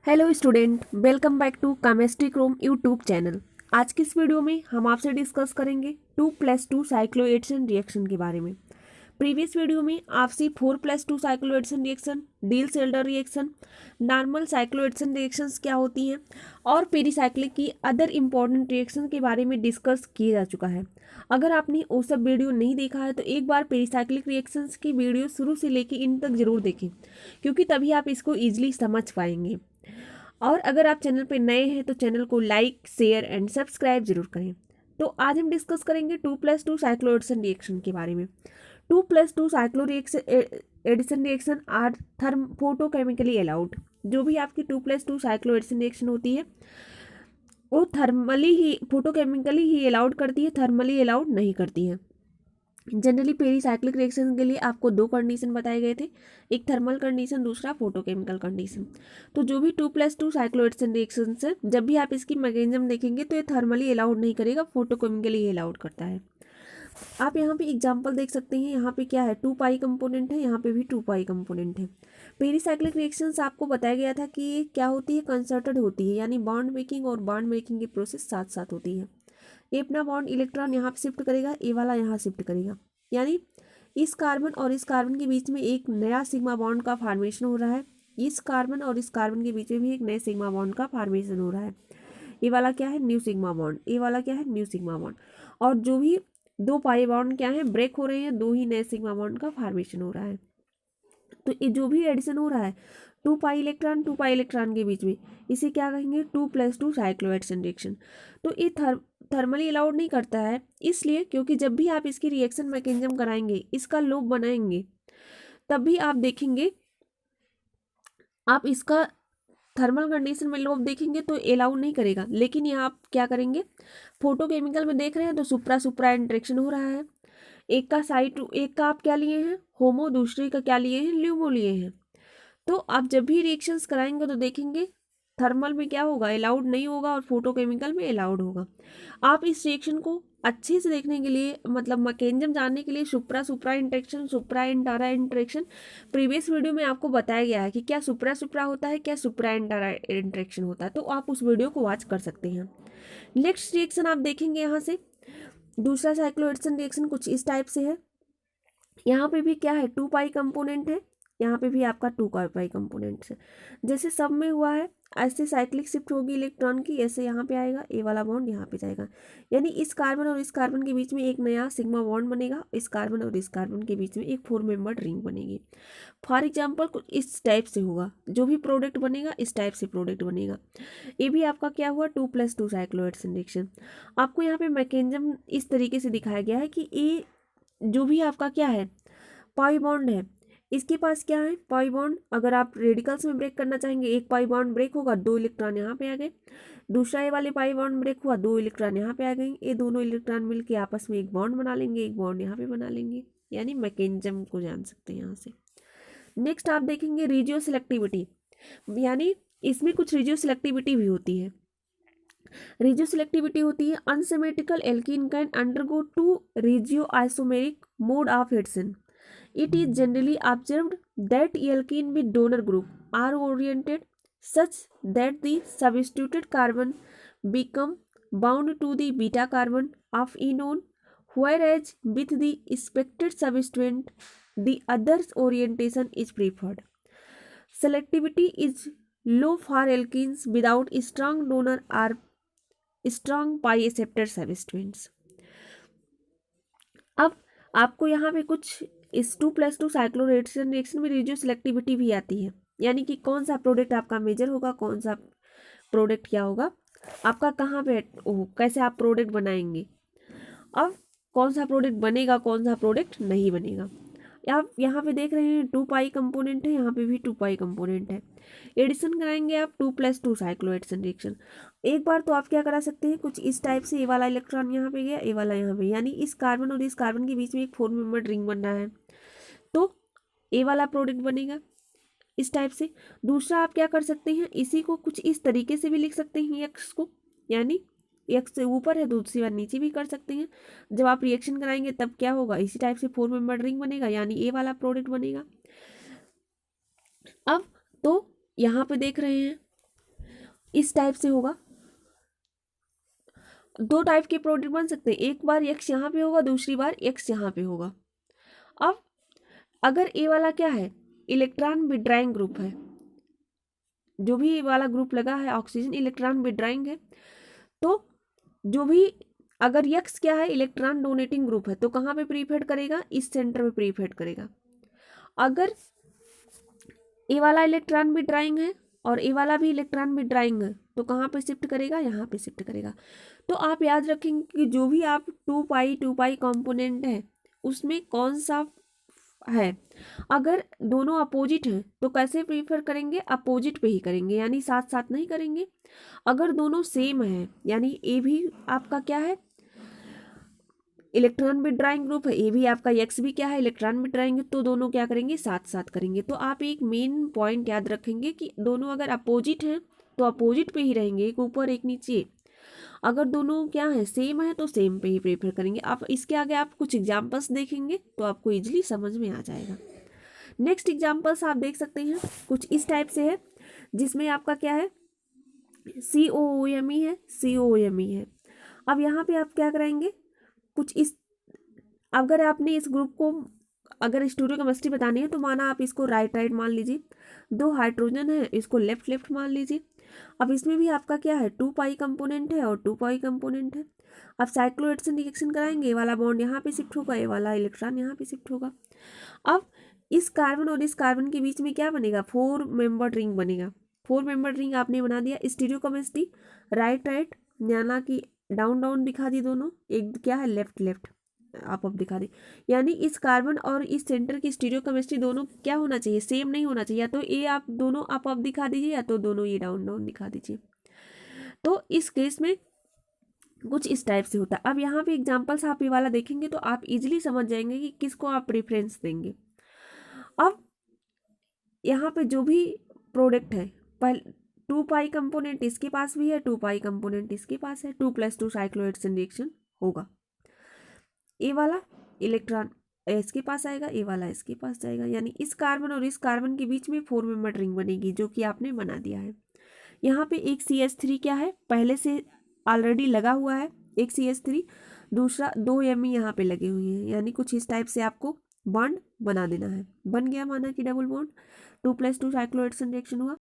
Hello student, welcome back to chemistry Chrome YouTube channel. आज की इस वीडियो में हम आपसे डिस्कस करेंगे 2+2 साइक्लोएडिशन रिएक्शन के बारे में। प्रीवियस वीडियो में आपसे 4+2 cycloaddition reaction, Diels Alder reaction, normal cycloaddition reactions क्या होती हैं और पेरीसाइक्लिक की अदर इम्पॉर्टेंट रिएक्शन के बारे में डिस्कस किया जा चुका है। अगर आपने वो सब वीडियो नहीं देखा है तो एक बार पेरीसाइक्लिक रिएक्शंस की वीडियो शुरू से लेकर इन तक जरूर देखें, क्योंकि तभी आप इसको ईजिली समझ पाएंगे। और अगर आप चैनल पर नए हैं तो चैनल को लाइक, शेयर एंड सब्सक्राइब जरूर करें। तो आज हम डिस्कस करेंगे 2+2 साइक्लोएडिशन रिएक्शन के बारे में। 2+2 cyclo addition reaction are photochemically allowed. जो भी आपकी 2+2 साइक्लो एडिशन रिएक्शन होती है वो थर्मली ही फोटोकेमिकली ही अलाउड करती है, थर्मली अलाउड नहीं करती है। जनरली पेरीसाइक्लिक रिएक्शन के लिए आपको दो कंडीशन बताए गए थे, एक थर्मल कंडीशन, दूसरा फोटोकेमिकल कंडीशन। तो जो भी 2+2 साइक्लोएडिशन रिएक्शन है, जब भी आप इसकी मैकेनिज्म देखेंगे तो ये थर्मली अलाउड नहीं करेगा, फोटोकेमिकली अलाउड करता है। आप यहाँ पे एग्जांपल देख सकते हैं। यहाँ पे क्या है, 2 पाई कंपोनेंट है, यहाँ पे भी 2 पाई कंपोनेंट है। पेरीसाइक्लिक रिएक्शंस आपको बताया गया था कि क्या होती है, कंसर्टेड होती है, यानी बॉन्ड मेकिंग और बॉन्ड मेकिंग की प्रोसेस साथ साथ होती है। ये अपना बॉन्ड इलेक्ट्रॉन यहाँ पे शिफ्ट करेगा, ये वाला यहाँ शिफ्ट करेगा, यानी इस कार्बन और इस कार्बन के बीच में एक नया सिग्मा बॉन्ड का फॉर्मेशन हो रहा है। इस कार्बन और इस कार्बन के बीच में भी एक नए सिग्मा बॉन्ड का फॉर्मेशन हो रहा है। ये वाला क्या है, न्यू सिग्मा बॉन्ड, ये वाला क्या है, न्यू सिग्मा बॉन्ड। और जो भी 2 पाई बॉन्ड क्या है, ब्रेक हो रहे हैं, दो ही नए सिग्मा बॉन्ड का फॉर्मेशन हो रहा है। तो ये जो भी एडिशन हो रहा है 2 पाई इलेक्ट्रॉन के बीच में, इसे क्या कहेंगे, 2+2 साइक्लोएडिशन रिएक्शन। तो ये थर्मली अलाउड नहीं करता है, इसलिए क्योंकि जब भी आप इसकी रिएक्शन मैकेनिज्म कराएंगे, इसका लोब बनाएंगे, तब भी आप देखेंगे, आप इसका थर्मल कंडीशन में लोब देखेंगे तो अलाउ नहीं करेगा। लेकिन यहाँ आप क्या करेंगे, फोटोकेमिकल में देख रहे हैं तो सुप्रा सुप्रा इंटरेक्शन हो रहा है। एक का साइड, एक का आप क्या लिए हैं, होमो, दूसरे का क्या लिए हैं, ल्यूमो लिए हैं। तो आप जब भी रिएक्शंस कराएंगे तो देखेंगे थर्मल में क्या होगा, अलाउड नहीं होगा, और फोटोकेमिकल में अलाउड होगा। आप इस रिएक्शन को अच्छे से देखने के लिए, मतलब मैकेनिज्म जानने के लिए, सुप्रा सुप्रा इंटरेक्शन, सुप्रा इंटारा इंटरेक्शन, प्रीवियस वीडियो में आपको बताया गया है कि क्या सुप्रा सुप्रा होता है, क्या सुप्रा इंटारा इंटरेक्शन होता है। तो आप उस वीडियो को वॉच कर सकते हैं। नेक्स्ट रिएक्शन आप देखेंगे, यहाँ से दूसरा साइक्लोएडिशन रिएक्शन कुछ इस टाइप से है। यहाँ पे भी क्या है, 2 पाई कंपोनेंट है, यहाँ पे भी आपका 2 पाई कंपोनेंट है। जैसे सब में हुआ है ऐसे साइक्लिक शिफ्ट होगी इलेक्ट्रॉन की, ऐसे यहाँ पे आएगा, ए वाला बॉन्ड यहाँ पे जाएगा, यानी इस कार्बन और इस कार्बन के बीच में एक नया सिग्मा बॉन्ड बनेगा, इस कार्बन और इस कार्बन के बीच में एक 4 मेंबर्ड रिंग बनेगी। फॉर एग्जाम्पल कुछ इस टाइप से होगा, जो भी प्रोडक्ट बनेगा इस टाइप से प्रोडक्ट बनेगा। ये भी आपका क्या हुआ, 2+2 साइक्लोएडिशन रिएक्शन। आपको यहाँ पे मैकेनिज्म इस तरीके से दिखाया गया है कि ये जो भी आपका क्या है, पाई बॉन्ड है, इसके पास क्या है, पाई बॉन्ड। अगर आप रेडिकल्स में ब्रेक करना चाहेंगे, एक पाई बॉन्ड ब्रेक होगा, 2 इलेक्ट्रॉन यहाँ पे आ गए। दूसरा ये वाले पाई बॉन्ड ब्रेक हुआ, 2 इलेक्ट्रॉन यहाँ पे आ गए। ये दोनों इलेक्ट्रॉन मिलके आपस में एक बॉन्ड बना लेंगे, एक बॉन्ड यहाँ पे बना लेंगे, यानी मैकेनिज्म को जान सकते हैं यहाँ से। नेक्स्ट आप देखेंगे रिजियो सिलेक्टिविटी, यानी इसमें कुछ रिजियो सिलेक्टिविटी भी होती है। रिजियो सिलेक्टिविटी होती है, unsymmetrical alkene can undergo 2 regioisomeric mode of addition. It is generally observed that alkene with donor group are oriented such that the substituted carbon become bound to the beta carbon of enone, whereas with the expected substituent the other orientation is preferred. Selectivity is low for alkenes without strong donor or strong pi acceptor substituents. अब आपको यहाँ पे कुछ इस 2+2 cycloaddition reaction में regio selectivity भी आती है, यानी कि कौन सा प्रोडक्ट आपका मेजर होगा, कौन सा प्रोडक्ट क्या होगा, आपका कहाँ पे कैसे आप प्रोडक्ट बनाएंगे, अब कौन सा प्रोडक्ट बनेगा, कौन सा प्रोडक्ट नहीं बनेगा। आप यहाँ पे देख रहे हैं 2 पाई कंपोनेंट है, यहाँ पे भी 2 पाई कंपोनेंट है। एडिशन कराएंगे आप 2+2 साइक्लोएडिशन रिएक्शन। एक बार तो आप क्या करा सकते हैं, कुछ इस टाइप से, ये वाला इलेक्ट्रॉन यहाँ पे गया, ये वाला यहाँ पे, यानी इस कार्बन और इस कार्बन के बीच में एक 4 मेंबर्ड रिंग बन रहा है, तो ये वाला प्रोडक्ट बनेगा इस टाइप से। दूसरा आप क्या कर सकते हैं, इसी को कुछ इस तरीके से भी लिख सकते हैं, एक्स को, यानी एक्स से ऊपर है दूसरी बार नीचे भी कर सकते हैं। जब आप रिएक्शन कराएंगे तब क्या होगा, इसी टाइप से 4 मेंबर्ड रिंग बनेगा, यानी ए वाला प्रोडक्ट बनेगा। अब तो यहाँ पे देख रहे हैं इस टाइप से होगा। दो टाइप के प्रोडक्ट बन सकते हैं, एक बार एक्स यहाँ पे होगा, दूसरी बार एक्स यहाँ पे होगा। अब अगर ए वाला क्या है, इलेक्ट्रॉन विड्राइंग ग्रुप है, जो भी ए वाला ग्रुप लगा है ऑक्सीजन इलेक्ट्रॉन विड्राइंग है, तो जो भी अगर यक्स क्या है, इलेक्ट्रॉन डोनेटिंग ग्रुप है, तो कहाँ पे प्रीफेड करेगा, इस सेंटर में प्रीफेड करेगा। अगर ए वाला इलेक्ट्रॉन विड्राइंग है और ए वाला भी इलेक्ट्रॉन विड्राइंग है, तो कहाँ पे शिफ्ट करेगा, यहाँ पे शिफ्ट करेगा। तो आप याद रखेंगे कि जो भी आप 2 पाई कंपोनेंट है उसमें कौन सा है। अगर दोनों अपोजिट हैं तो कैसे प्रीफर करेंगे, अपोजिट पे ही करेंगे, यानी साथ साथ नहीं करेंगे। अगर दोनों सेम है, यानी ए भी आपका क्या है, इलेक्ट्रॉन विड्राइंग ग्रुप है, ए भी आपका एक्स भी क्या है, इलेक्ट्रॉन विड्राइंग, तो दोनों क्या करेंगे, साथ साथ करेंगे। तो आप एक मेन पॉइंट याद रखेंगे कि दोनों अगर अपोजिट हैं तो अपोजिट पे ही रहेंगे, एक ऊपर एक नीचे। अगर दोनों क्या है, सेम है, तो सेम पे ही प्रेफर करेंगे। आप इसके आगे आप कुछ एग्जाम्पल्स देखेंगे तो आपको इजीली समझ में आ जाएगा। नेक्स्ट एग्जाम्पल्स आप देख सकते हैं, कुछ इस टाइप से है, जिसमें आपका क्या है, COOMe है, COMe है। अब यहाँ पे आप क्या कराएंगे, कुछ इस, अगर आपने इस ग्रुप को अगर स्टीरियोकेमिस्ट्री बतानी है तो माना आप इसको राइट राइट मान लीजिए, दो हाइड्रोजन है, इसको लेफ्ट लेफ्ट मान लीजिए। अब इसमें भी आपका क्या है, 2 पाई कंपोनेंट है और 2 पाई कंपोनेंट है। अब साइक्लोहेक्सेन रिएक्शन कराएंगे, ये वाला बॉन्ड यहाँ पे शिफ्ट होगा, ये वाला इलेक्ट्रॉन यहाँ पे शिफ्ट होगा। अब इस कार्बन और इस कार्बन के बीच में क्या बनेगा, 4 मेंबर्ड रिंग बनेगा। 4 मेंबर्ड रिंग आपने बना दिया। स्टीरियोकेमिस्ट्री राइट राइट, यानी कि डाउन डाउन दिखा दी दोनों, एक क्या है लेफ्ट लेफ्ट आप अब दिखा दी। यानी इस कार्बन और इस सेंटर की स्टीरियोकेमिस्ट्री दोनों क्या होना चाहिए, सेम नहीं होना चाहिए। या तो ये आप दोनों आप दिखा दीजिए, या तो दोनों ये डाउन डाउन दिखा दीजिए। तो इस केस में कुछ इस टाइप से होता है। अब यहाँ पे एग्जांपल्स आप ये वाला देखेंगे तो आप इजीली समझ जाएंगे कि किसको आप प्रेफरेंस देंगे। अब यहाँ पे जो भी प्रोडक्ट है, पहले 2 पाई कंपोनेंट इसके पास भी है, 2 पाई कंपोनेंट इसके पास है, 2+2 साइक्लोहेक्सेन रिएक्शन होगा। ए वाला इलेक्ट्रॉन इसके पास आएगा, ए वाला इसके पास जाएगा, यानी इस कार्बन और इस कार्बन के बीच में 4 मेंबर्ड रिंग बनेगी, जो कि आपने बना दिया है। यहाँ पे एक CH3 क्या है, पहले से ऑलरेडी लगा हुआ है, एक CH3, दूसरा 2 Me यहाँ पे लगे हुए हैं, यानी कुछ इस टाइप से आपको बॉन्ड बना देना है। बन गया, माना कि डबल बॉन्ड, 2+2 साइक्लोहेक्सेन रिएक्शन हुआ।